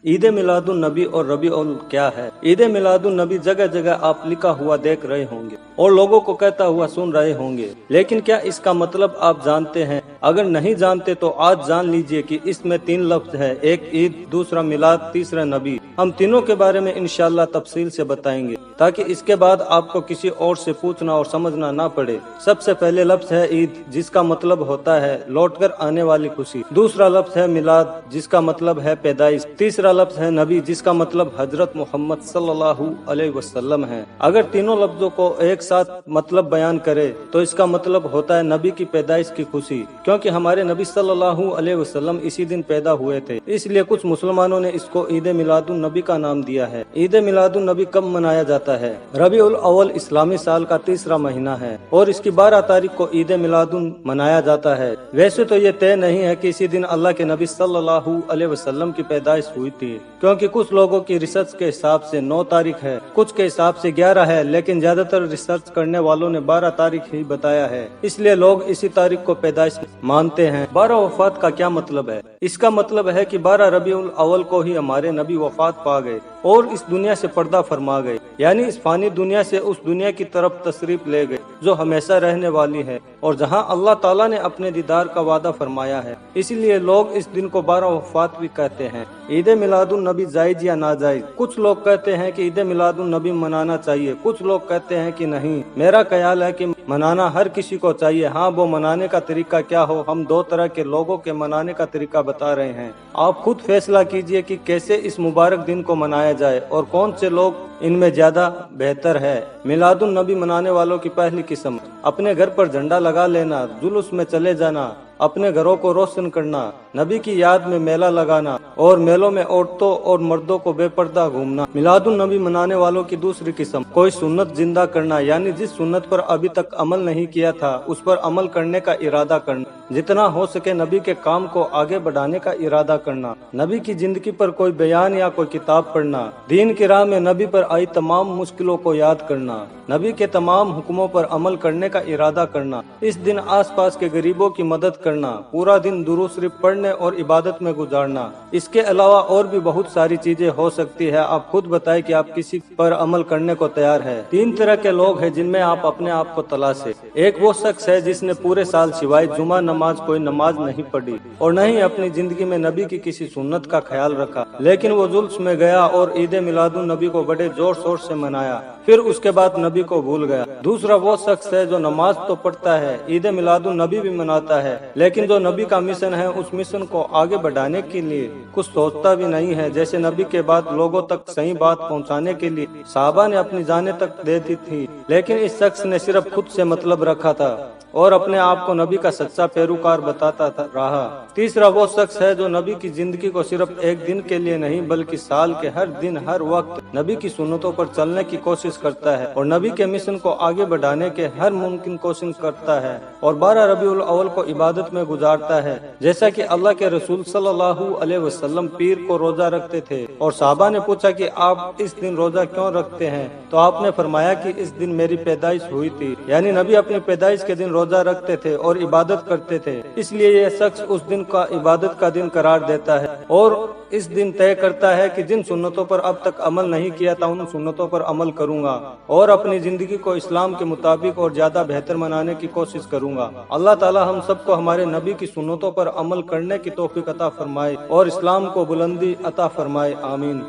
ईद मिलादुन नबी और रबीउल क्या है। ईद मिलादुन नबी जगह जगह आप लिखा हुआ देख रहे होंगे और लोगों को कहता हुआ सुन रहे होंगे, लेकिन क्या इसका मतलब आप जानते हैं? अगर नहीं जानते तो आज जान लीजिए कि इसमें 3 लफ्ज है, एक ईद, दूसरा मिलाद, तीसरा नबी। हम तीनों के बारे में इंशाअल्लाह तफसील से बताएंगे ताकि इसके बाद आपको किसी और से पूछना और समझना ना पड़े। सबसे पहले लफ्ज है ईद, जिसका मतलब होता है लौटकर आने वाली खुशी। दूसरा लफ्ज है मिलाद, जिसका मतलब है पैदाइश। तीसरा लफ्ज है नबी, जिसका मतलब हजरत मोहम्मद सल्लल्लाहु अलैहि वसल्लम है। अगर तीनों लफ्जों को एक साथ मतलब बयान करे तो इसका मतलब होता है नबी की पैदाइश की खुशी, क्योंकि हमारे नबी सल्लल्लाहु अलैहि वसल्लम इसी दिन पैदा हुए थे। इसलिए कुछ मुसलमानों ने इसको ईद मिलादुन नबी का नाम दिया है। ईद मिलादुन नबी कब मनाया जाता है? रबीउल अव्वल इस्लामी साल का तीसरा महीना है और इसकी 12 तारीख को ईद मिलादुन मनाया जाता है। वैसे तो ये तय नहीं है कि इसी दिन अल्लाह के नबी सल्लल्लाहु अलैहि वसल्लम की पैदाइश हुई थी, क्योंकि कुछ लोगों की रिसर्च के हिसाब से 9 तारीख है, कुछ के हिसाब से 11 है, लेकिन ज्यादातर रिसर्च करने वालों ने 12 तारीख ही बताया है। इसलिए लोग इसी तारीख को पैदाइश मानते हैं। 12 वफात का क्या मतलब है? इसका मतलब है कि 12 रबीउल अव्वल को ही हमारे नबी वफात पा गए और इस दुनिया से पर्दा फरमा गए, यानी इस फानी दुनिया से उस दुनिया की तरफ तशरीफ ले गए जो हमेशा रहने वाली है और जहां अल्लाह ताला ने अपने दीदार का वादा फरमाया है। इसीलिए लोग इस दिन को 12 वफात भी कहते हैं। ईद मिलादुन नबी जायज या नाजायज? कुछ लोग कहते हैं कि ईद मिलादुन नबी मनाना चाहिए, कुछ लोग कहते हैं कि नहीं। मेरा ख्याल है कि मनाना हर किसी को चाहिए। हाँ, वो मनाने का तरीका क्या हो, हम 2 तरह के लोगों के मनाने का तरीका बता रहे हैं। आप खुद फैसला कीजिए कि कैसे इस मुबारक दिन को मनाया जाए और कौन से लोग इनमें ज्यादा बेहतर है। मिलादुन नबी मनाने वालों की पहली किस्म, अपने घर पर झंडा लगा लेना, जुलूस में चले जाना, अपने घरों को रोशन करना, नबी की याद में मेला लगाना और मेलों में औरतों और मर्दों को बेपर्दा घूमना। मिलादुन नबी मनाने वालों की दूसरी किस्म, कोई सुन्नत जिंदा करना, यानी जिस सुन्नत पर अभी तक अमल नहीं किया था उस पर अमल करने का इरादा करना, जितना हो सके नबी के काम को आगे बढ़ाने का इरादा करना, नबी की जिंदगी पर कोई बयान या कोई किताब पढ़ना, दीन की राह में नबी पर आई तमाम मुश्किलों को याद करना, नबी के तमाम हुक्मों पर अमल करने का इरादा करना। इस दिन आसपास के गरीबों की मदद करना, पूरा दिन दुरूद शरीफ पढ़ने और इबादत में गुजारना। इसके अलावा और भी बहुत सारी चीजें हो सकती है। आप खुद बताएं कि आप किसी पर अमल करने को तैयार है। 3 तरह के लोग हैं जिनमें आप अपने आप को तलाशे। एक वो शख्स है जिसने पूरे साल सिवाय जुमा नमाज कोई नमाज नहीं पढ़ी और न ही अपनी जिंदगी में नबी की किसी सुन्नत का ख्याल रखा, लेकिन वो जुल्स में गया और ईद मिलादुन नबी को बड़े जोर शोर से मनाया, फिर उसके बाद नबी को भूल गया। दूसरा वो शख्स है जो नमाज तो पढ़ता है, ईद मिलादुन नबी भी मनाता है, लेकिन जो नबी का मिशन है उस मिशन को आगे बढ़ाने के लिए कुछ सोचता भी नहीं है। जैसे नबी के बाद लोगों तक सही बात पहुंचाने के लिए सहाबा ने अपनी जानें तक दे दी थी, लेकिन इस शख्स ने सिर्फ खुद से मतलब रखा था और अपने आप को नबी का सच्चा पैरोकार बताता रहा। तीसरा वो शख्स है जो नबी की जिंदगी को सिर्फ एक दिन के लिए नहीं बल्कि साल के हर दिन हर वक्त नबी की सुन्नतों पर चलने की कोशिश करता है और नबी के मिशन को आगे बढ़ाने के हर मुमकिन कोशिश करता है और 12 रबीउल अव्वल को इबादत में गुजारता है। जैसा कि अल्लाह के रसूल सल्लल्लाहु अलैहि वसल्लम पीर को रोजा रखते थे और साहबा ने पूछा कि आप इस दिन रोजा क्यों रखते हैं, तो आपने फरमाया कि इस दिन मेरी पैदाइश हुई थी, यानी नबी अपनी पैदाइश के दिन रोजा रखते थे और इबादत करते थे। इसलिए यह शख्स उस दिन का इबादत का दिन करार देता है और इस दिन तय करता है कि जिन सुन्नतों पर अब तक अमल नहीं किया था उन सुन्नतों पर अमल करूंगा और अपनी जिंदगी को इस्लाम के मुताबिक और ज्यादा बेहतर बनाने की कोशिश करूंगा। अल्लाह ताला हम सबको हमारे नबी की सुन्नतों पर अमल करने की तौफीक अता फरमाए और इस्लाम को बुलंदी अता फरमाए। आमीन।